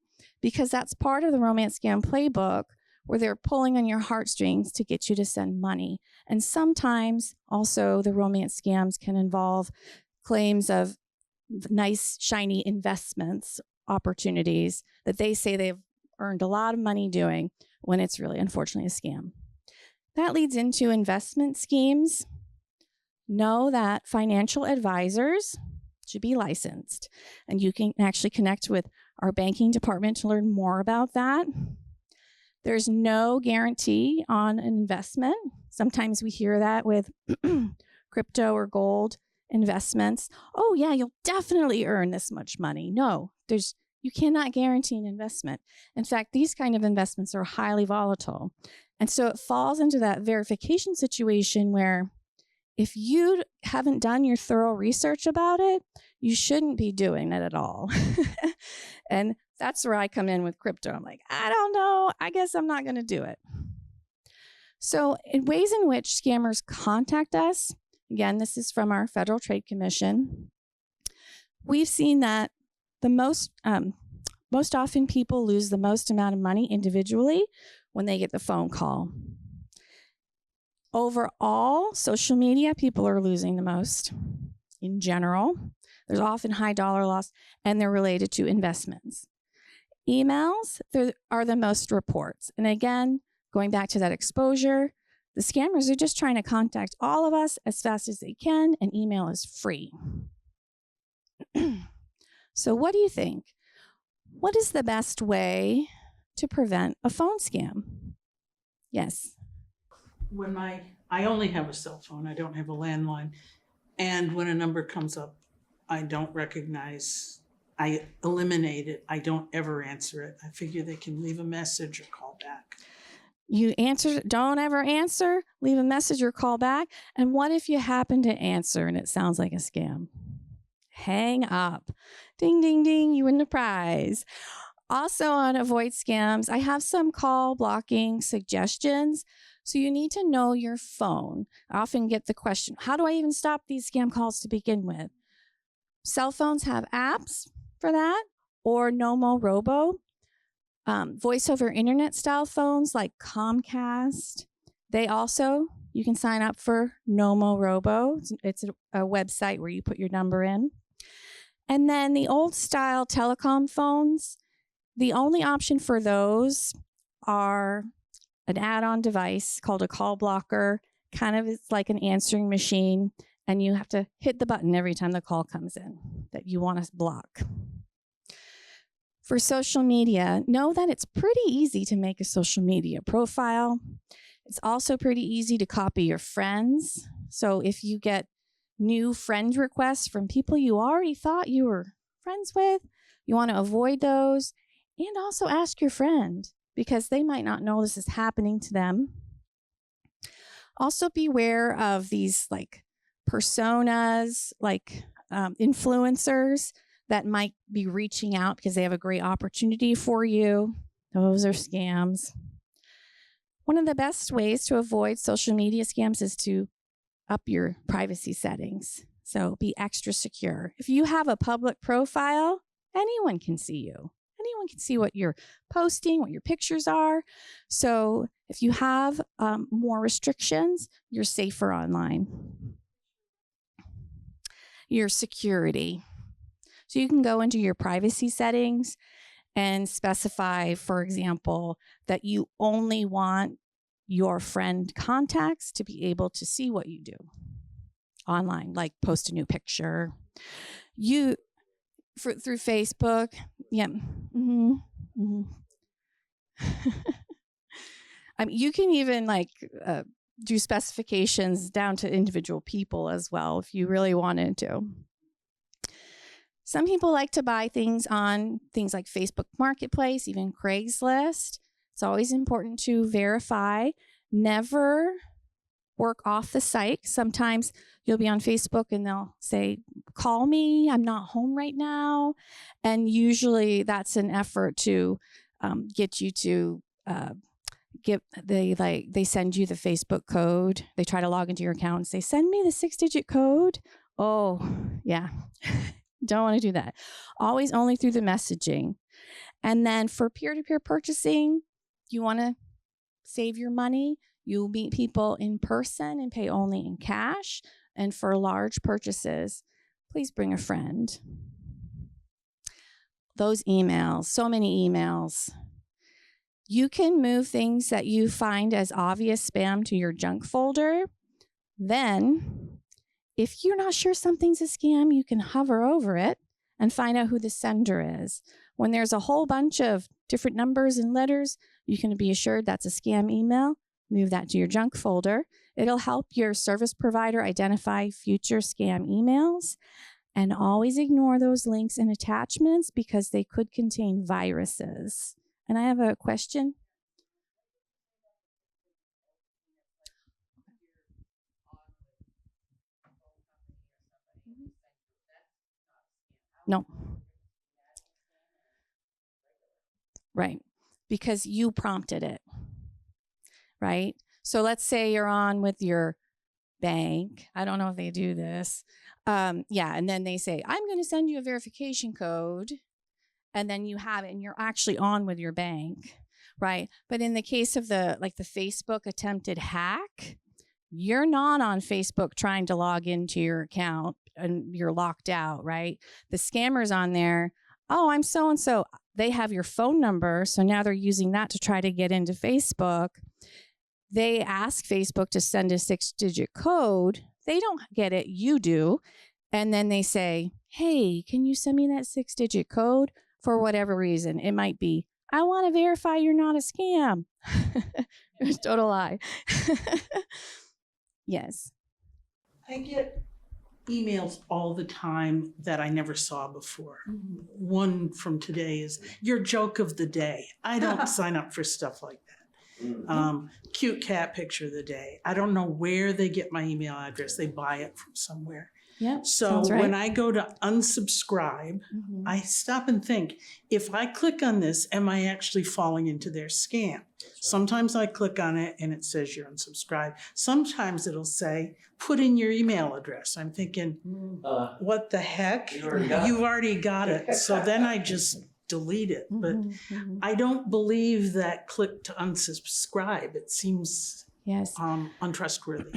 because that's part of the romance scam playbook, where they're pulling on your heartstrings to get you to send money. And sometimes also the romance scams can involve claims of nice, shiny investments, opportunities that they say they've earned a lot of money doing, when it's really, unfortunately, a scam. That leads into investment schemes. Know that financial advisors should be licensed, and you can actually connect with our banking department to learn more about that. There's no guarantee on an investment. Sometimes we hear that with crypto or gold investments. Oh yeah, you'll definitely earn this much money. No, you cannot guarantee an investment. In fact, these kind of investments are highly volatile. And so it falls into that verification situation where if you haven't done your thorough research about it, you shouldn't be doing it at all. And that's where I come in with crypto. I'm like, I don't know. I guess I'm not going to do it. So in ways in which scammers contact us, again, this is from our Federal Trade Commission, we've seen that the most often people lose the most amount of money individually when they get the phone call. Overall, social media, people are losing the most. in general. There's often high dollar loss, and they're related to investments. Emails, there are the most reports. And again, going back to that exposure, the scammers are just trying to contact all of us as fast as they can, and email is free. So what do you think? What is the best way to prevent a phone scam? Yes. When I only have a cell phone, I don't have a landline. And when a number comes up I don't recognize, I eliminate it. I don't ever answer it. I figure they can leave a message or call back. You answer, don't ever answer, leave a message or call back. And what if you happen to answer and it sounds like a scam? Hang up. Ding, ding, ding, you win the prize. Also on avoid scams, I have some call blocking suggestions. So you need to know your phone. I often get the question, how do I even stop these scam calls to begin with? Cell phones have apps for that, or Nomo Robo. Voice over internet style phones like Comcast, you can sign up for Nomo Robo. It's a website where you put your number in. And then the old style telecom phones, the only option for those are an add-on device called a call blocker. Kind of it's like an answering machine, and you have to hit the button every time the call comes in that you want to block. For social media, know that it's pretty easy to make a social media profile. It's also pretty easy to copy your friends. So if you get new friend requests from people you already thought you were friends with, you want to avoid those. And also ask your friend, because they might not know this is happening to them. Also beware of these like personas, like influencers that might be reaching out because they have a great opportunity for you. Those are scams. One of the best ways to avoid social media scams is to up your privacy settings. So be extra secure. If you have a public profile, anyone can see you. Anyone can see what you're posting, what your pictures are. So if you have more restrictions, you're safer online. Your security. So you can go into your privacy settings and specify, for example, that you only want your friend contacts to be able to see what you do online, like post a new picture. Through Facebook, yeah. You can even do specifications down to individual people as well if you really wanted to. Some people like to buy things on things like Facebook Marketplace, even Craigslist. It's always important to verify. Never work off the site. Sometimes you'll be on Facebook and they'll say, call me, I'm not home right now. And usually that's an effort to get you to they send you the Facebook code. They try to log into your account and say, send me the 6-digit code. Oh, yeah. Don't want to do that. Always only through the messaging. And then for peer-to-peer purchasing, you want to save your money. You'll meet people in person and pay only in cash. And for large purchases, please bring a friend. Those emails, so many emails. You can move things that you find as obvious spam to your junk folder. Then, if you're not sure something's a scam, you can hover over it and find out who the sender is. When there's a whole bunch of different numbers and letters, you can be assured that's a scam email. Move that to your junk folder. It'll help your service provider identify future scam emails. And always ignore those links and attachments because they could contain viruses. And I have a question. No. Right. Because you prompted it. Right? So let's say you're on with your bank. I don't know if they do this. And then they say, I'm going to send you a verification code. And then you have it and you're actually on with your bank. Right? But in the case of the Facebook attempted hack, You're not on Facebook trying to log into your account and you're locked out, right? The scammer's on there. Oh, I'm so-and-so. They have your phone number. So now they're using that to try to get into Facebook. They ask Facebook to send a 6-digit code. They don't get it. You do. And then they say, hey, can you send me that 6-digit code? For whatever reason. It might be, I want to verify you're not a scam. It's a total lie. Yes. I get emails all the time that I never saw before. One from today is your joke of the day. I don't sign up for stuff like that. Cute cat picture of the day. I don't know where they get my email address. They buy it from somewhere. Yep. So when I go to unsubscribe, I stop and think, if I click on this, am I actually falling into their scam? Sometimes I click on it and it says you're unsubscribed. Sometimes it'll say, put in your email address. I'm thinking, what the heck? You've already got it. So then I just delete it. But I don't believe that click to unsubscribe. It seems untrustworthy.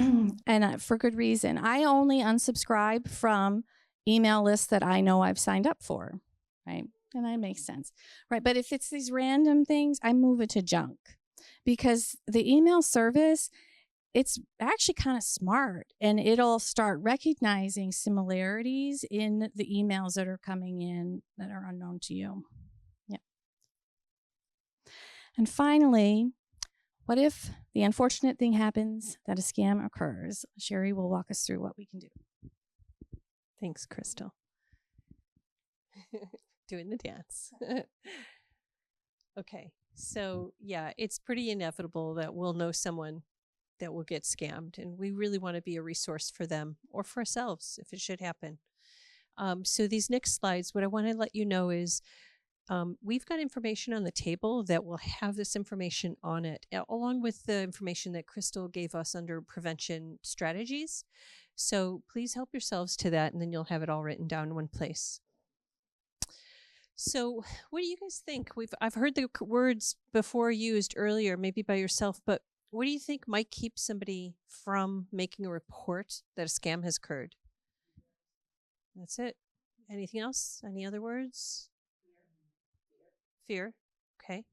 And for good reason. I only unsubscribe from email lists that I know I've signed up for, right? And that makes sense, right? But if it's these random things, I move it to junk because the email service, it's actually kind of smart and it'll start recognizing similarities in the emails that are coming in that are unknown to you. Yeah. And finally, what if the unfortunate thing happens that a scam occurs? Sherry will walk us through what we can do. Thanks, Crystal. Doing the dance. Okay, so yeah, it's pretty inevitable that we'll know someone that will get scammed, and we really want to be a resource for them or for ourselves if it should happen. So these next slides, what I want to let you know is we've got information on the table that will have this information on it, along with the information that Crystal gave us under prevention strategies. So please help yourselves to that, and then you'll have it all written down in one place. So what do you guys think? I've heard the words before used earlier, maybe by yourself, but what do you think might keep somebody from making a report that a scam has occurred? That's it. Anything else? Any other words? Fear. Okay.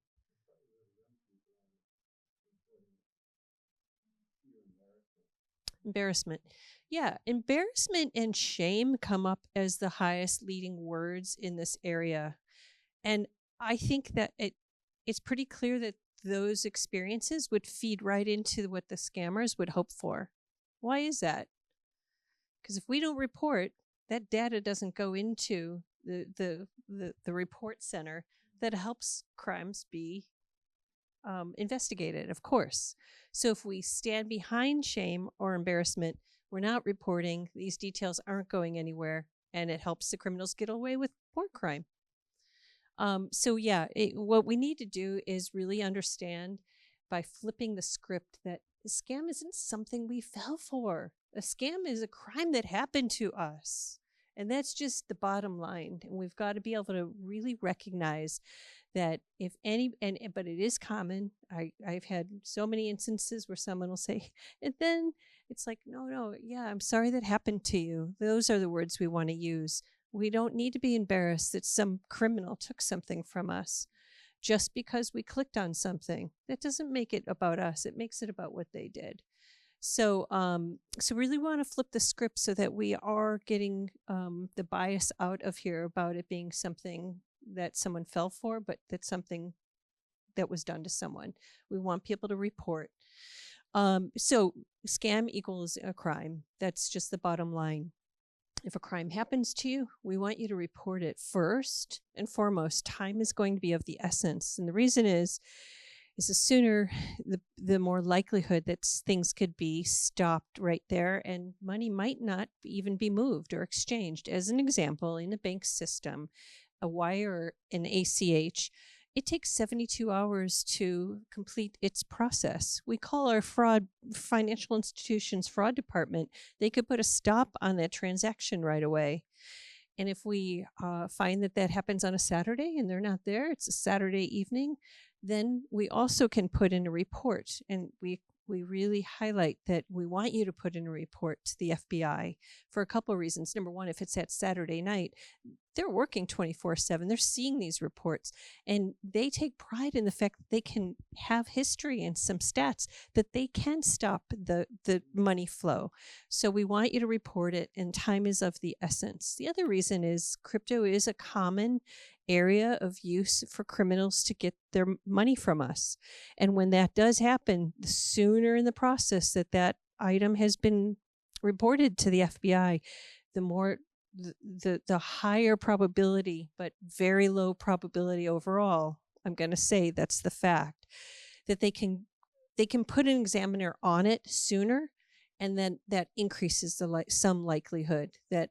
Embarrassment. Yeah, embarrassment and shame come up as the highest leading words in this area. And I think that it's pretty clear that those experiences would feed right into what the scammers would hope for. Why is that? Because if we don't report, that data doesn't go into the report center that helps crimes be investigated, of course. So if we stand behind shame or embarrassment, we're not reporting, these details aren't going anywhere, and it helps the criminals get away with more crime. So yeah, what we need to do is really understand by flipping the script that the scam isn't something we fell for. A scam is a crime that happened to us. And that's just the bottom line. And we've got to be able to really recognize that but it is common. I've had so many instances where someone will say, and then it's like, no, yeah, I'm sorry that happened to you. Those are the words we want to use. We don't need to be embarrassed that some criminal took something from us just because we clicked on something. That doesn't make it about us. It makes it about what they did. So really want to flip the script so that we are getting the bias out of here about it being something that someone fell for, but that's something that was done to someone. We want people to report. So scam equals a crime. That's just the bottom line. If a crime happens to you, we want you to report it first and foremost. Time is going to be of the essence. And the reason is the sooner, the more likelihood that things could be stopped right there and money might not even be moved or exchanged. As an example, in the bank system, a wire, an ACH, it takes 72 hours to complete its process. We call our financial institutions fraud department. They could put a stop on that transaction right away. And if we find that happens on a Saturday and they're not there, it's a Saturday evening, then we also can put in a report. And we we really highlight that we want you to put in a report to the FBI for a couple of reasons. Number one, if it's at Saturday night, they're working 24/7. They're seeing these reports, and they take pride in the fact that they can have history and some stats that they can stop the money flow. So we want you to report it, and time is of the essence. The other reason is crypto is a common area of use for criminals to get their money from us. And when that does happen, the sooner in the process that that item has been reported to the FBI, the more the higher probability, but very low probability overall, I'm going to say that's the fact, that they can put an examiner on it sooner, and then that increases some likelihood that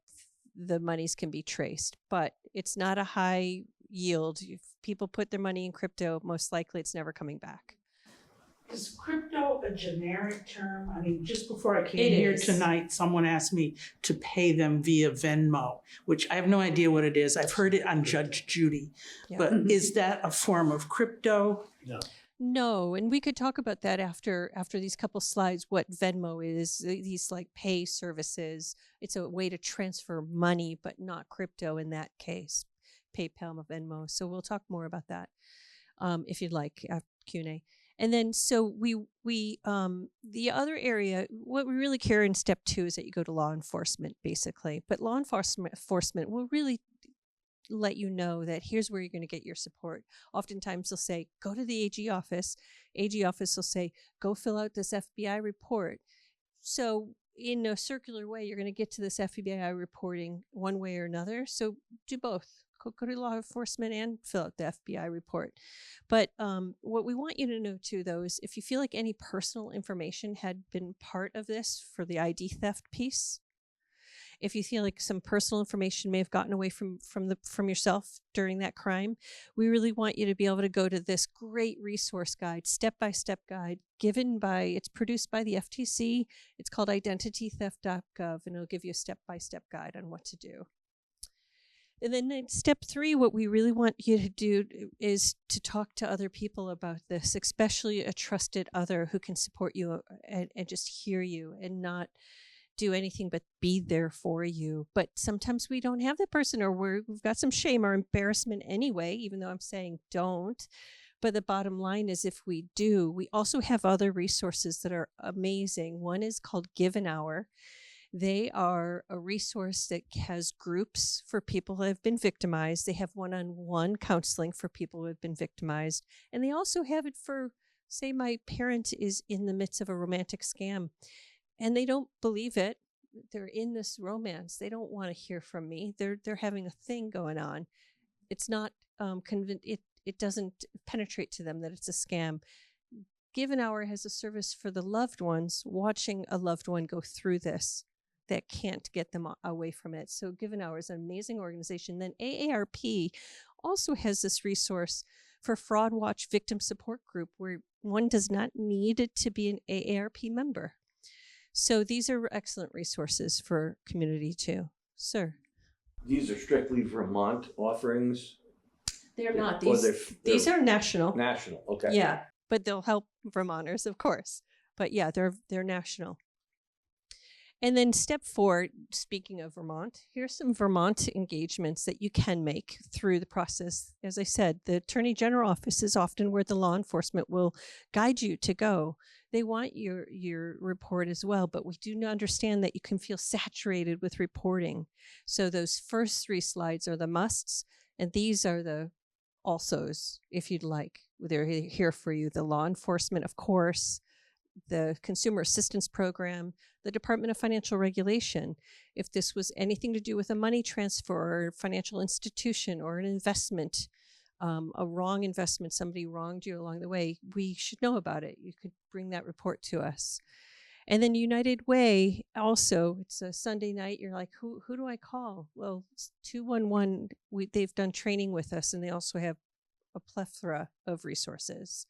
the monies can be traced. But it's not a high yield. If people put their money in crypto, most likely it's never coming back. Is crypto a generic term? I mean, just before I came It here is. tonight, someone asked me to pay them via Venmo, which I have no idea what it is. I've heard it on Judge Judy. Yeah. But is that a form of crypto? No, and we could talk about that after these couple slides, what Venmo is, these like pay services. It's a way to transfer money, but not crypto in that case, PayPal, Venmo. So we'll talk more about that if you'd like after Q&A. And then so the other area, what we really care in step 2 is that you go to law enforcement, basically. But law enforcement will really let you know that here's where you're going to get your support. Oftentimes they'll say, go to the AG office. AG office will say, go fill out this FBI report. So in a circular way, you're going to get to this FBI reporting one way or another. So do both. Go to law enforcement and fill out the FBI report. But what we want you to know too, though, is if you feel like any personal information had been part of this for the ID theft piece, if you feel like some personal information may have gotten away from yourself during that crime, we really want you to be able to go to this great resource guide, step-by-step guide, it's produced by the FTC. It's called identitytheft.gov, and it'll give you a step-by-step guide on what to do. And then in step 3, what we really want you to do is to talk to other people about this, especially a trusted other who can support you and just hear you and not do anything but be there for you. But sometimes we don't have that person, or we've got some shame or embarrassment anyway, even though I'm saying don't. But the bottom line is, if we do, we also have other resources that are amazing. One is called Give an Hour. They are a resource that has groups for people who have been victimized. They have one-on-one counseling for people who have been victimized. And they also have it for, say, my parent is in the midst of a romantic scam and they don't believe it. They're in this romance. They don't want to hear from me. They're having a thing going on. It's not it doesn't penetrate to them that it's a scam. Give an Hour has a service for the loved ones watching a loved one go through this that can't get them away from it. So Give an Hour is an amazing organization. Then AARP also has this resource for Fraud Watch Victim Support Group, where one does not need to be an AARP member. So these are excellent resources for community too. Sir? These are strictly Vermont offerings? They're not. Or These are national. National, okay. Yeah, but they'll help Vermonters, of course. But yeah, they're national. And then step 4, speaking of Vermont, here's some Vermont engagements that you can make through the process. As I said, the Attorney General office is often where the law enforcement will guide you to go. They want your report as well, but we do understand that you can feel saturated with reporting. So those first 3 slides are the musts, and these are the alsos, if you'd like. They're here for you. The law enforcement, of course, the Consumer Assistance Program, the Department of Financial Regulation. If this was anything to do with a money transfer or financial institution or an investment, a wrong investment, somebody wronged you along the way, we should know about it. You could bring that report to us. And then United Way, also, it's a Sunday night. You're like, who do I call? Well, it's 211. They've done training with us, and they also have a plethora of resources.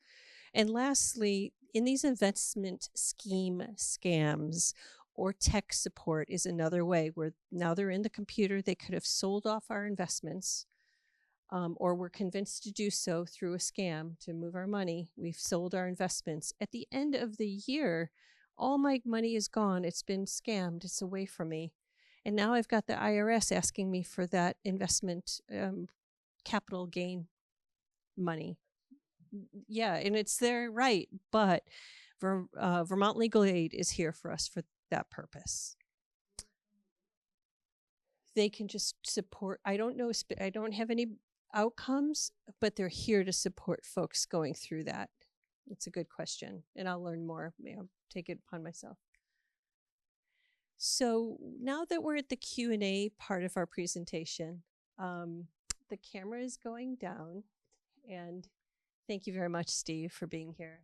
And lastly, in these investment scheme scams, or tech support is another way where now they're in the computer. They could have sold off our investments. or we're convinced to do so through a scam to move our money. We've sold our investments. At the end of the year, all my money is gone. It's been scammed. It's away from me. And now I've got the IRS asking me for that investment capital gain money. Yeah, and it's their right, but Vermont Legal Aid is here for us for that purpose. They can just support. I don't know. I don't have any outcomes, but they're here to support folks going through that. It's a good question, and I'll learn more. I'll take it upon myself. So now that we're at the Q&A part of our presentation, the camera is going down, and thank you very much, Steve, for being here.